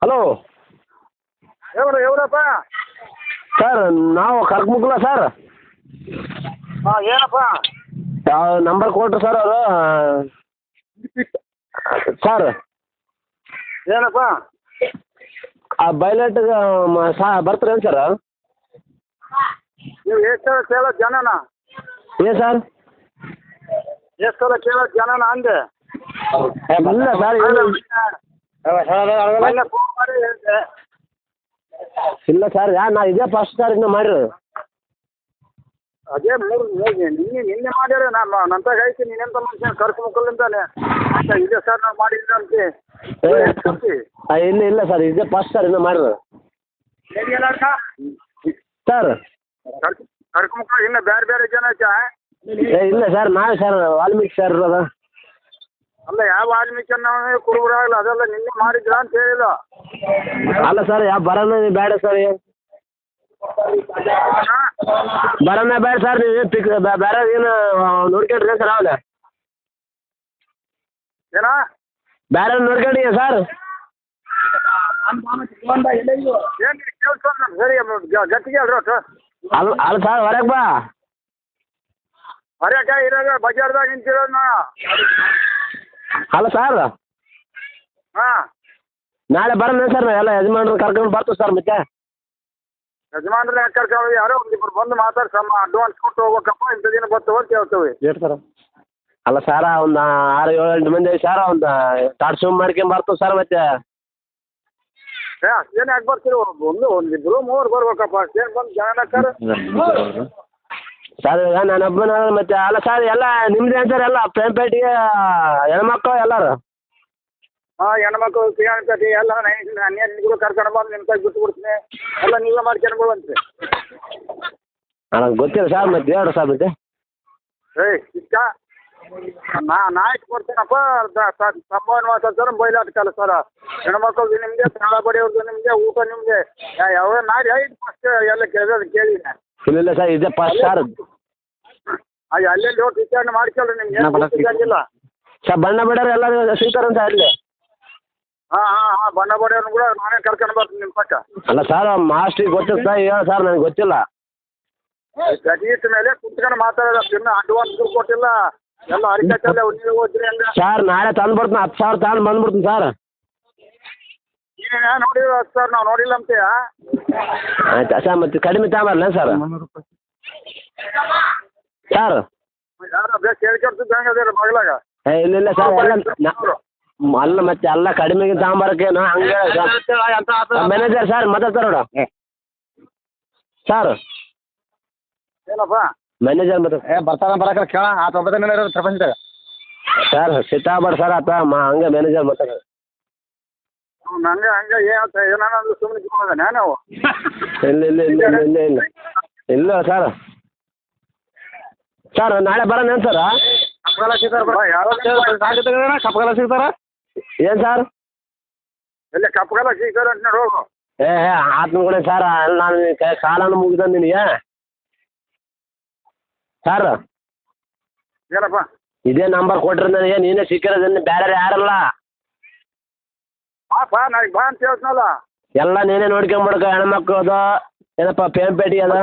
Hello ఎవరప్ప sir ನಾವು ಕರ್ಕಮುಗ್ಲ sir. ಏನಪ್ಪ number ಕೊಟ್ರು ಸರ್ ಅವರು ಸರ್. ಏನಪ್ಪ ಆ ಬೈಲೆಟ್ಗೆ ಬರ್ತೀರೇನು ಸರ್? ನೀವು ಎಷ್ಟು ಕೇಳೋ ಜನನ ಏನು ಸರ್? ಎಷ್ಟು ಕೇಳೋ ಜನನ ಅಂದೆ. ಇಲ್ಲ ಸರ್ ಮೊನ್ನೆ ಫೋನ್ ಮಾಡಿ ಹೇಳಿದೆ. ಇಲ್ಲ ಸರ್ ನಾ ಇದೇ ಫಸ್ಟ್ ತಾರೀಕು ಮಾಡಿರೋದು. ಅದೇ ನಿನ್ನೆ ಮಾಡ್ಯಾರ ನಂತಾಗ ಐತಿ ನೀನೆಂತ ಮನುಷ್ಯ ಕರ್ಕೊಂಡ್ಮಕ್ಕಳಿಂದಾನೆ ಇದೆ ಸರ್ ನಾವು ಮಾಡಿದ್ರೆ ಅಂತೆ. ಇಲ್ಲ ಸರ್ ಇದೇ ಫಸ್ಟ್ ತಾರೀಕು ಮಾಡಿರೋದು ಸರ್. ಕರ್ಕೊಂಡ್ಮಕ್ಕಳು ಇನ್ನು ಬೇರೆ ಬೇರೆ ಜನ ಐತಾ? ಇಲ್ಲ ಸರ್ ನಾವೇ ಸರ್ ವಾಲ್ಮೀಕಿ ಸರ್ ಇರೋದು. ಅಲ್ಲ ಯಾವ ವಾಲ್ಮೀಕಿ ನಾವು ಕುರುಬರಾಗಲ್ಲ ಅದೆಲ್ಲ ನಿನ್ನೆ ಮಾಡಿದ್ರ ಅಂತ ಹೇಳಿಲ್ಲ. ಅಲ್ಲ ಸರ್ ಯಾವ ಬರೋಣ ಬೇಡ ಸರ್, ಬರೋಣ ಬೇಡ ಸರ್. ನೀವು ಪಿಕ್ ಬೇರೆ ಏನು ನೋಡ್ಕೊಂಡ್ರಿ ಸರ್ ಅವಲ್ಲ ಏನ ಬೇರೆ ನೋಡ್ಕೊಂಡಿ ಸರ್. ಏನು ಕೇಳ್ಸ ಸರಿ ಗಟ್ಟಿಗೆ ಅಲ್ರಿ ಒಟ್ಟು ಅಲ್ಲ ಸರ್ ಹೊರಗೆ ಬಾ. ಹೊರಕ ಇರೋದು ಬಜಾರ್ದಾಗ ನಿಂತಿರೋದು ನಾ. ಅಲ್ಲ ಸರ್ ಹಾಂ ನಾಳೆ ಬರೋಣ ಸರ್ ಎಲ್ಲ ಯಜಮಾನ್ರು ಕರ್ಕೊಂಡು ಬರ್ತೀವಿ ಸರ್. ಮತ್ತೆ ಯಜಮಾನ್ರೆ ಯಾಕೆ ಕರ್ಕೊಂಡು ಯಾರೋ ಒಂದಿಬ್ಬರು ಬಂದು ಮಾತಾಡ್ಸಮ್ಮ ಅಡ್ವಾನ್ಸ್ ಕೊಟ್ಟು ಹೋಗ್ಬೇಕಪ್ಪ ಇಂಥ ದಿನ ಬರ್ತಾವೆ ಅಂತ ಹೇಳ್ತೇವೆ. ಎಷ್ಟು ಸರ್? ಅಲ್ಲ ಸರ ಒಂದು 6-7 ಮಂದಿ ಸರ್ ಒಂದು ಟಾಟ್ ಸುಮ್ ಮಾಡ್ಕೊಂಡ್ ಬರ್ತೀವಿ ಸರ್. ಮತ್ತೆ ಅಷ್ಟೇನು ಯಾಕೆ ಬರ್ತೀರಿ? ಒಂದಿಬ್ಬರು ಮೂವರು ಬರ್ಬೇಕಪ್ಪ ಅಷ್ಟೇನು ಬಂದು ಜನಕ್ಕರ ಸರ್ ಈಗ ನಾನು ಒಬ್ಬನ ಮತ್ತೆ. ಅಲ್ಲ ಸರ್ ಎಲ್ಲ ನಿಮ್ದೇ ಸರ್ ಎಲ್ಲ ಪೇಂಪೇಟಿಗೆ ಹೆಣ್ಮಕ್ಳು ಎಲ್ಲರೂ. ಹಾಂ ಹೆಣ್ಮಕ್ಳು ಪಿಯಾನ್ಕತಿ ಎಲ್ಲ ನಿಮ್ಗೂ ಕರ್ಕೊಂಡು ಬಂದು ನಿಮ್ಮ ಕೈ ಬಿಟ್ಟು ಬಿಡ್ತೀನಿ ಎಲ್ಲ ನೀವೇ ಮಾಡ್ಕೊಂಡ್ಬೋದಂತೆ. ನನಗೆ ಗೊತ್ತಿಲ್ಲ ಸರ್ ಮತ್ತೆ ಹೇಳ್ರಿ ಸರ್. ಮತ್ತೆ ಇಷ್ಟ ನಾಯ್ತು ಕೊಡ್ತೀನಪ್ಪ ಸಂಭಾವನೆ ಮಾತಾಡ್ತಾರೆ ಬಯಲಾಟ ಸರ್. ಹೆಣ್ಮಕ್ಳಿಗೆ ನಿಮಗೆ ತಾಳ ಬಡಿಯೋದು ನಿಮಗೆ ಊಟ ನಿಮಗೆ ಯಾವ ನಾಡಿ ಐದು ಫಸ್ಟ್ ಎಲ್ಲ ಕೇಳಿದ್ರೆ ಕೇಳಿದ್ದೀನಿ. ಇಲ್ಲ ಸರ್ ಇದೇ ಫಸ್ಟ್ ಸರ್. ಅಲ್ಲೆಲ್ಲಿ ಹೋಗಿ ವಿಚಾರಣೆ ಮಾಡ್ಕೊಳ್ರಿ ನಿಮ್ಗೆ ಏನಿಲ್ಲ ಸರ್. ಬಣ್ಣ ಬಿಡೋರು ಎಲ್ಲ ಸಿಗ್ತಾರಂತ ಅಲ್ಲಿ. ಹಾಂ ಬಣ್ಣ ಬಡಿಯೋನು ಕೂಡ ನಾನೇ ಕರ್ಕೊಂಡು ಬರ್ತೀನಿ ನಿಮ್ಮ ಪಕ್ಕ. ಅಲ್ಲ ಸರ್ ಮಾಸ್ಟ್ರಿಗೆ ಗೊತ್ತಿಲ್ಲ ಸರ್, ಹೇಳಿ ಸರ್ ನನಗೆ ಗೊತ್ತಿಲ್ಲ. ಗದೀಟ್ ಮೇಲೆ ಕುತ್ಕೊಂಡು ಮಾತಾಡೋದು ಇನ್ನು ಅಡ್ವಾನ್ಸ್ ಕೊಟ್ಟಿಲ್ಲ ಎಲ್ಲ ಅರಿಕಟ್ಟಲ್ಲ ನೀವು ಹೋದ್ರಿ ಅಂದ್ರೆ ಸರ್ ನಾಳೆ ತಂದು ಬರ್ತೀನಿ 10,000 ತಗೊಂಡು ಬಂದ್ಬಿಡ್ತೀನಿ ಸರ್. ನೀನು ನೋಡಿಲ್ಲ ಸರ್ ನಾವು ನೋಡಿಲ್ಲ ಅಂತೀಯ. ಆಯ್ತು ಸರ್ ಮತ್ತೆ ಕಡಿಮೆ ತಗೊಂಬರಲ್ಲ ಸರ್? ಸರ್ ಯಾರು ಬೇಸ್ ಹೇಳ್ಕೊಡ್ತಿದ್ದು ಹೆಂಗೆ ಅದೇ ಮಗಳಾಗ ಇಲ್ಲ ಸರ್ ಎಲ್ಲ ಅಲ್ಲ ಮತ್ತೆ ಎಲ್ಲ ಕಡಿಮೆಗೆ ತಗೊಂಬರಕ್ಕೇನು ಹಂಗೆ ಮ್ಯಾನೇಜರ್ ಸರ್ ಮಾತಾಡ್ತಾರ ನೋಡು ಸರ್. ಏನಪ್ಪ ಮ್ಯಾನೇಜರ್ ಮಾತಾಡ ಬರ್ತಾರ ಬರಕ ಕೇಳ ಆತ ಒಬ್ಬನೇ ಇರೋದು ಪ್ರಪಂಚದಾಗ ಸರ್. ಸಿಟ್ಟಾಗ್ಬೇಡ ಸರ್ ಆತ ಹಂಗೆ ಮ್ಯಾನೇಜರ್ ಮಾತಾಡ. ನಂಗೆ ಹಂಗೆ ಏನಾದ್ರು ಸುಮ್ಮನೆ ನಾವು ಇಲ್ಲ ಸರ್. ಸರ್ ನಾಳೆ ಬರೋಣ ಸರ್? ಕಪ್ಪಗಾಲ ಸಿಗ್ತಾರ ಕಪ್ಪಗಾಲ ಸಿಗ್ತಾರ ಏನು ಸರ್? ಎಲ್ಲ ಕಪ್ಪಗಾಲ ಸಿಗ್ತಾರ ಅಂತ ನೋಡಿ ಹೋಗು. ಆತ್ಮ ಕೂಡ ಸರ್ ನಾನು ಕಾಲನ್ನು ಮುಗಿದ ನಿನಗೆ ಸರ್. ಏನಪ್ಪ ಇದೇ ನಂಬರ್ ಕೊಟ್ರೆ ನನಗೆ ನೀನೇ ಸಿಕ್ಕಿರೋದನ್ನ ಬೇರೆ ಯಾರಲ್ಲ. ಬಾ ನಾಳೆ ಬಾ ಅಂತ ಹೇಳ್ತನಲ್ಲ. ಎಲ್ಲ ನೀನೇ ನೋಡ್ಕೊಂಬಿಡ್ಕ. ಹೆಣ್ಮಕ್ಳು ಅದು ಏನಪ್ಪ ಪೇಂಪೇಟಿ ಅದ.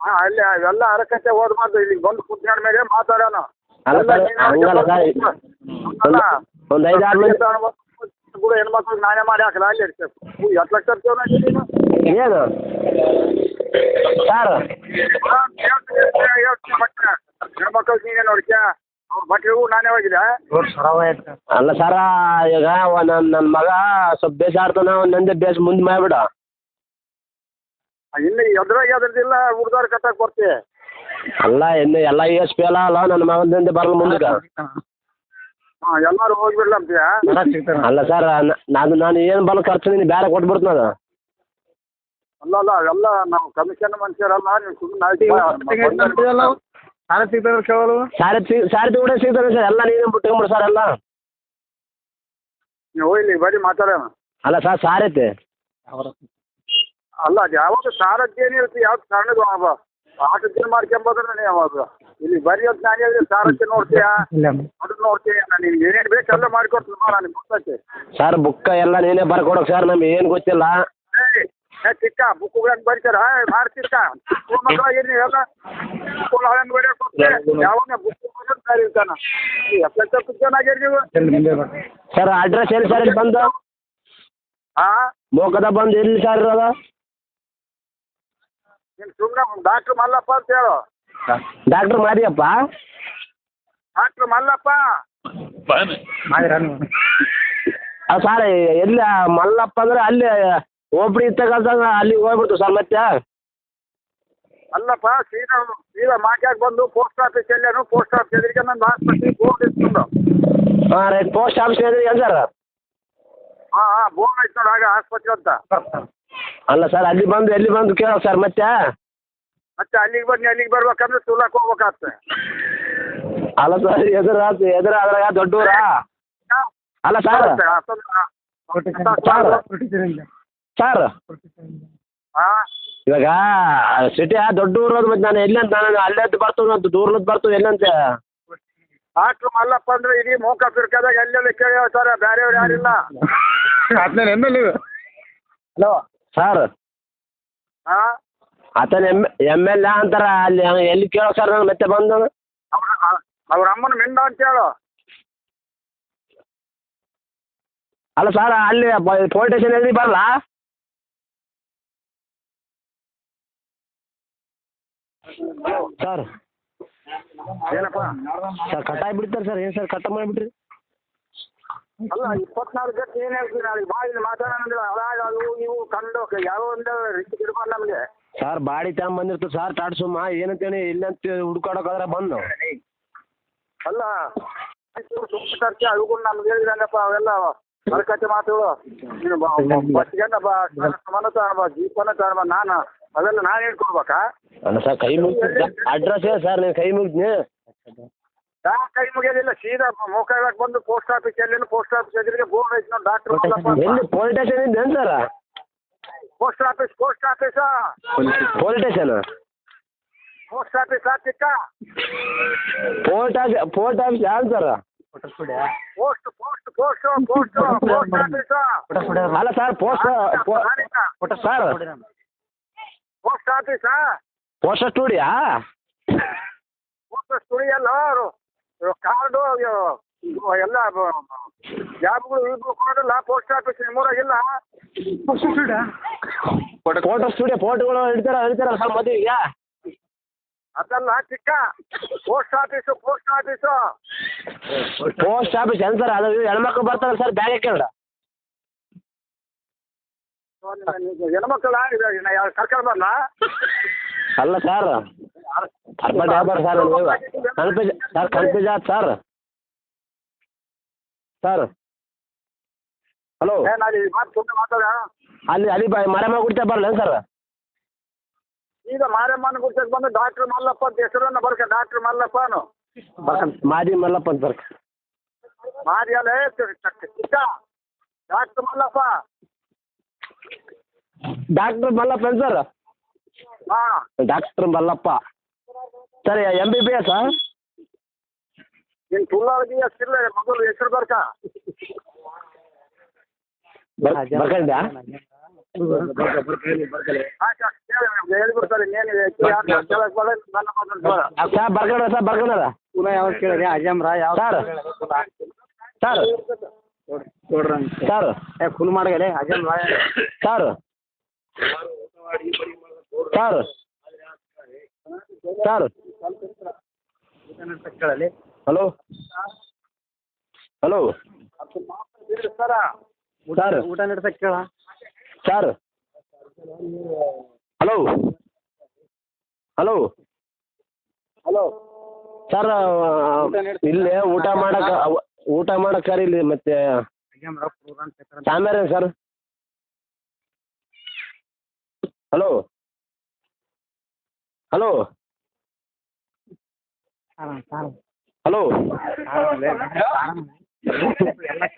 ಹಾಂ ಅಲ್ಲಿ ಅವೆಲ್ಲ ಅರಕತೆ ಓದ್ಬಾರ್ದು ಇಲ್ಲಿಗೆ ಬಂದು ಕುತ್ಕೊಂಡ ಮೇಲೆ ಮಾತಾಡೋಣ. ಅಲ್ಲ ಸರ್ ಹಂಗಲ್ಲ ಸರ್. ಒಂದು 5-6 ಮಂದಿ ಕೂಡ ಹೆಣ್ಮಕ್ಳಿಗೆ ನಾನೇ ಮಾಡಿ ಹಾಕಲ್ಲ ಅಲ್ಲಿ ಇರ್ತೇವೆ. 10 ಲಕ್ಷ ತರ್ತೇವೆ ನೀನು ಏನು ಸರ್? ಹೆಣ್ಮಕ್ಳಿಗೆ ನೀನೇ ನೋಡ್ಕ ಅವ್ರ ಬಟ್ಟೆಗೂ ನಾನೇ ಹೋಗಿದ್ದೆ. ಅಲ್ಲ ಸರ ಈಗ ನನ್ನ ಮಗ ಸ್ವಲ್ಪ ಬೇಸ್ ಆಡ್ತಾನ ನಂದೇ ಬೇಸ್ ಮುಂದೆ ಮಾಡ್ಬಿಡ. ಇನ್ನು ಎದ್ರಾಗ ಅದ್ರದ್ದಿಲ್ಲ ಹುಡ್ದಾರು ಕಟ್ಟಕ್ಕೆ ಬರ್ತೀವಿ. ಅಲ್ಲ ಇನ್ನು ಎಲ್ಲ ಎಸ್ ಪಿ ಅಲ್ಲ ನನ್ನ ಮಗನಿಂದ ಬರಲ್ಲ ಮುಂದಕ್ಕೆ. ಹಾಂ ಎಲ್ಲರೂ ಹೋಗ್ಬಿಡ್ಲ ಅಂತೀಯ? ಅಲ್ಲ ಸರ್ ನಾನು ಏನು ಬಲ್ಲ ಖರ್ಚು ನೀನು ಬೇರೆ ಕೊಟ್ಬಿಡ್ತೀನಿ ಅದು. ಅಲ್ಲ ಅವೆಲ್ಲ ನಾವು ಕಮಿಷನ್ ಮನುಷ್ಯರಲ್ಲ ನೀವು ಸುಮ್ಮನೆ ಸಾರ ಸಿಗ್ತಾರೆ ಕೇಳಲು ಸಾರಿ ಕೂಡ ಸಿಗ್ತಾರೆ ಸರ್. ಎಲ್ಲ ನೀನು ಬಿಟ್ಕೊಂಬಿಡು ಸರ್ ಎಲ್ಲ. ನೀವು ಹೋಗ್ಲಿ ಬರೀ ಮಾತಾಡೋಣ. ಅಲ್ಲ ಸರ್ ಸಾರೈತೆ ಅಲ್ಲ ಅದು ಯಾವಾಗ ಸಾರದ್ದೇನಿರುತ್ತೆ ಯಾವ್ದು ಸಣ್ಣದು ಆಟದ ಮಾಡ್ಕೊಂಬೋದ್ರೆ ಯಾವಾಗ ಇಲ್ಲಿ ಬರೀ ಅಂತ ನಾನು ಹೇಳಿದ್ರೆ ಸಾರಕ್ಕೆ ನೋಡ್ತೀಯಾ ಅದು ನೋಡ್ತೀನಿ ನಾನು ನಿನ್ಗೆ ಏನೇನು ಬೇಕು ಎಲ್ಲ ಮಾಡಿಕೊಡ್ತೀನಿ ನನಗೆ ಗೊತ್ತೈತೆ. ಸರ್ ಬುಕ್ಕ ಎಲ್ಲ ನೀನೇ ಬರ್ಕೊಡೋಕೆ ಸರ್ ನಮ್ಗೆ ಏನು ಗೊತ್ತಿಲ್ಲ. ಏ ಚಿಕ್ಕ ಬುಕ್ಕುಗಳನ್ನ ಬರೀತಾರ ಮಾಡ್ತಿರ್ಕ ಏನು ಎಲ್ಲ ಬುಕ್ ಹಂಗೆ ಬರೆಯೋಕೆ ಯಾವನ್ನ ಬುಕ್ ಬರೋದು ಸರಿ ಇರ್ತಾನ ಎಷ್ಟು ಚೆನ್ನಾಗಿರಿ ನೀವು. ಸರ್ ಅಡ್ರೆಸ್ ಎಲ್ಲಿ ಸರ್ ಇಲ್ಲಿ ಬಂದು ಹಾಂ ಮೋಕದ ಬಂದು ಎಲ್ಲಿ ಸರ್ ಇರೋದು? ನೀನು ಸುಮ್ಮನೆ ಡಾಕ್ಟ್ರ್ ಮಲ್ಲಪ್ಪ ಅಂತ ಹೇಳು. Doctor Mariyappa? Doctor Mallappa sir ಎಲ್ಲಿ ಮಲ್ಲಪ್ಪ ಅಂದ್ರೆ ಅಲ್ಲಿ ಒಬ್ರು ಇತ್ತಗಲ್ದಂಗ ಅಲ್ಲಿಗೆ ಹೋಗ್ಬಿಡ್ತು ಸರ್ ಮತ್ತೆ. ಅಲ್ಲಪ್ಪ ಸೀದಾ ಮಾಕ್ಯಾಗ ಬಂದು ಪೋಸ್ಟ್ ಆಫೀಸ್ ಎಲ್ಲೇನು ಪೋಸ್ಟ್ ಆಫೀಸ್ ಎದುರಿಗೆ ನಂದು ಹಾಸ್ಪಿಟ್ಲಿಗೆ ಬೋರ್ಡ್ ಇಟ್ಕೊಂಡು. ಹಾಂ ರೈಟ್ ಪೋಸ್ಟ್ ಆಫೀಸ್ ಎದುರಿಗೆ ಸರ್. ಹಾಂ ಬೋರ್ಡ್ ಐತೆ ನೋಡಿ ಆಗ ಆಸ್ಪತ್ರೆ ಅಂತ. ಅಲ್ಲ ಸರ್ ಅಲ್ಲಿ ಬಂದು ಎಲ್ಲಿ ಬಂದು ಕೇಳೋ ಸರ್ ಮತ್ತೆ ಅಲ್ಲಿಗೆ ಬನ್ನಿ ಅಲ್ಲಿಗೆ ಬರ್ಬೇಕಂದ್ರೆ ತುಲಾಕ್ ಹೋಗ್ಬೇಕಾಗ್ತದೆ. ಅಲ್ಲ ಸರ್ ಎದುರಾದ್ರಾಗ ದೊಡ್ಡೂರ ಅಲ್ಲ ಸರ್ ಸರ್ ಹಾಂ ಇವಾಗ ಸಿಟಿ ದೊಡ್ಡ ಊರದು ಮತ್ತೆ ನಾನು ಎಲ್ಲಿ ಅಂತ ನಾನು ಅಲ್ಲೇ ಬರ್ತೇವೆ ಅಂತ ದೂರ್ಲದ್ದು ಬರ್ತೇವೆ ಎಲ್ಲಂತೆ. ಡಾಕ್ಟ್ರ್ ಮಲ್ಲಪ್ಪ ಅಂದ್ರೆ ಇಡೀ ಮೋಕ ಫಿರ್ಕದಾಗ ಎಲ್ಲೆಲ್ಲಿ ಕೇಳಿ ಹೇಳ್ತಾರೆ ಬೇರೆಯವ್ರು ಯಾರಿಲ್ಲ. ಹಲೋ ಸರ್ ಹಾಂ ಆತನ ಎಮ್ ಎಲ್ ಎ ಅಂತಾರ ಅಲ್ಲಿ ಎಲ್ಲಿ ಕೇಳೋ ಸರ್ ನಾನು ಮತ್ತೆ ಬಂದು ಅವ್ರ ಅಮ್ಮನ ಮಿಂಡ ಅಂತ ಹೇಳು. ಅಲ್ಲ ಸರ್ ಅಲ್ಲಿ ಪೊಲೀಸ್ ಸ್ಟೇಷನ್ ಎಲ್ಲಿ ಬರಲ್ಲ ಸರ್? ಏನಪ್ಪ ಸರ್ ಕಟ್ಟಾಗಿ ಬಿಡ್ತಾರೆ ಸರ್ ಏನು ಸರ್ ಕಟ್ಟ ಮಾಡಿಬಿಟ್ರಿ? ಅಲ್ಲ 24 ಗಂಟೆ ಏನು ಹೇಳ್ತೀನಿ ನಾಳೆ ಬಾಯಲ್ಲಿ ಮಾತಾಡೋಣ ಅದಾಗ ಅದು ನೀವು ಕಂಡು ಯಾವ ಒಂದು ರೀತಿ ಇರ್ಬಾರ್ದು ನಮಗೆ. ಸರ್ ಬಾಡಿ ತಗೊಂಬಂದಿರ್ತು ಸರ್ ಟಾಟ್ ಸುಮ್ಮ ಏನಂತೇಳಿ ಇಲ್ಲಂತ ಹುಡ್ಕಾಡೋಕಾದ್ರೆ ಬಂದು ಅಲ್ಲ ತರ್ತಿ ಅವುಗಳು ನಮ್ಗೆ ಹೇಳಿದ್ರಂಗಪ್ಪ ಅವೆಲ್ಲ ಮರಕಟ್ಟೆ ಮಾತುಗಳು. ನೀನು ಬಸ್ಗೆನ ಜೀಪನ ತಗೊಂಬ ನಾನು ಅವೆಲ್ಲ ನಾನು ಹೇಳ್ಕೊಡ್ಬೇಕಾ? ಅಲ್ಲ ಸರ್ ಕೈ ಮುಗಿದ ಅಡ್ರೆಸ್ ಹೇಳಿ ಸರ್ ನೀವು ಕೈ ಮುಗಿದ್ನಿ. ಯಾವ ಕೈ ಮುಗಿಯೋದಿಲ್ಲ ಸೀದಾ ಮೋಕಾಳಕ್ಕೆ ಬಂದು ಪೋಸ್ಟ್ ಆಫೀಸ್ ಎಲ್ಲೇನು ಪೋಸ್ಟ್ ಆಫೀಸ್ ಎದುರಿಗೆ ಬೋರ್ಡ್ ಐತೆ ನೋಡಿ ಡಾಕ್ಟ್ರ್ ಎಲ್ಲಿ ಪೊಲೀಸ್ ಸ್ಟೇಷನ್ ಇದ್ದೇನು ಸರ್? ಪೋಸ್ಟ್ ಆಫೀಸಾ ಪೊಲೀಸ್ ಸ್ಟೇಷನ್ ಪೋಸ್ಟ್ ಆಫೀಸ್ ಚಿಕ್ಕ ಪೋಸ್ಟ್ ಆಫೀಸ್ ಯಾವ್ದು sir? Post post post post post ಆಫೀಸಾ? ಅಲ್ಲ ಸರ್ ಪೋಸ್ಟ್ ಸರ್ ಪೋಸ್ಟ್ ಆಫೀಸಾ? ಪೋಸ್ಟ್ ಸ್ಟುಡಿಯಾ? ಪೋಸ್ಟ್ ಸ್ಟುಡಿಯೋ ಅಲ್ಲ ಕಾರ್ಡು ಎಲ್ಲ ಜಾಬ್ಗಳು ಇವು ಕೊಡೋದಿಲ್ಲ ಪೋಸ್ಟ್ ಆಫೀಸ್ ನಿಮ್ಮೂರಾಗಿಲ್ಲ. ಫೋಟೋ ಸ್ಟುಡಿಯೋ ಫೋಟೋಗಳು ಹಿಡಿತಾರ ಸರ್ ಮದುವೆಗೆ? ಅದಲ್ಲ ಚಿಕ್ಕ post office post office post office ಏನು ಸರ್? ಅದು ಹೆಣ್ಮಕ್ಳು ಬರ್ತಾರೆ ಸರ್ ಬ್ಯಾಗ್ ಹಾಕ್ಯಂಡು. ಹೆಣ್ಮಕ್ಳು ಕರ್ಕೊಂಡು ಬರಲ್ಲ? ಅಲ್ಲ ಸರ್ ಅರ್ಬಟ್ ಯಾವ್ದಾರು ಸರ್ ಕನ್ಫ್ಯೂಸ್ ಆಯ್ತು ಸರ್. ಸರ್ ಹಲೋ ನಾನು ಮಾತು ಸುಮ್ಮನೆ ಮಾತಾಡ ಅಲ್ಲಿ ಮಾರಮ್ಮ ಗುಡ್ತ ಬರಲ್ಲ ಸರ್? ಈಗ ಮಾರಮ್ಮನ ಗುಡ್ತಕ್ಕೆ ಬಂದು ಡಾಕ್ಟ್ರ್ ಮಲ್ಲಪ್ಪ ಅಂತ ಹೆಸರನ್ನ ಬರ್ಕ ಡಾಕ್ಟ್ರ್ ಮಲ್ಲಪ್ಪನು ಮಾದಿ ಮಲ್ಲಪ್ಪ ಅಂತ ಬರ್ಕ ಮಾರಿ ಅಲ್ಲ ಚಿಕ್ಕ ಡಾಕ್ಟ್ರ್ ಮಲ್ಲಪ್ಪ ಡಾಕ್ಟ್ರ್ ಮಲ್ಲಪ್ಪ ಏನು ಸರ್? ಹಾಂ ಡಾಕ್ಟ್ರ್ ಮಲ್ಲಪ್ಪ ಸರ್ MBBS ನಿನ್ನ ತುಳ್ಳಾಗಿ ಅಷ್ಟಿಲ್ಲ ಮಗಳು ಹೆಸರು ಬರ್ಕ ಬರ್ಕಂಡ ಹೇಳ್ಬಿಡ್ತಾರೆ ಇನ್ನೇನಿದೆ ಸರ್ ಬರ್ಕೊಂಡದ ಪುನಃ ಯಾವಾಗ ಕೇಳಿರಿ ಅಜಮ್ರ ಯಾವ ಸರ್ ಸರ್ ಸರ್ ಫುಲ್ ಮಾಡಗಲೆ ಅಜಮ್ರ ಸರ್ ಸರ್ ಸರ್ ಕೇಳಲಿ. ಹಲೋ ಹಲೋ ಸರ ಸರ್ ಊಟ ನಡ್ಸಕ್ಕೆ ಕೇಳ sir hello hello hello sir ಇಲ್ಲಿ ಊಟ ಮಾಡಕ್ಕೆ ಇಲ್ಲಿ ಮತ್ತೆ ಸಾಂಬಾರ ಸರ್. ಹಲೋ ಹಲೋ ಹಲೋ ಎಲ್ಲ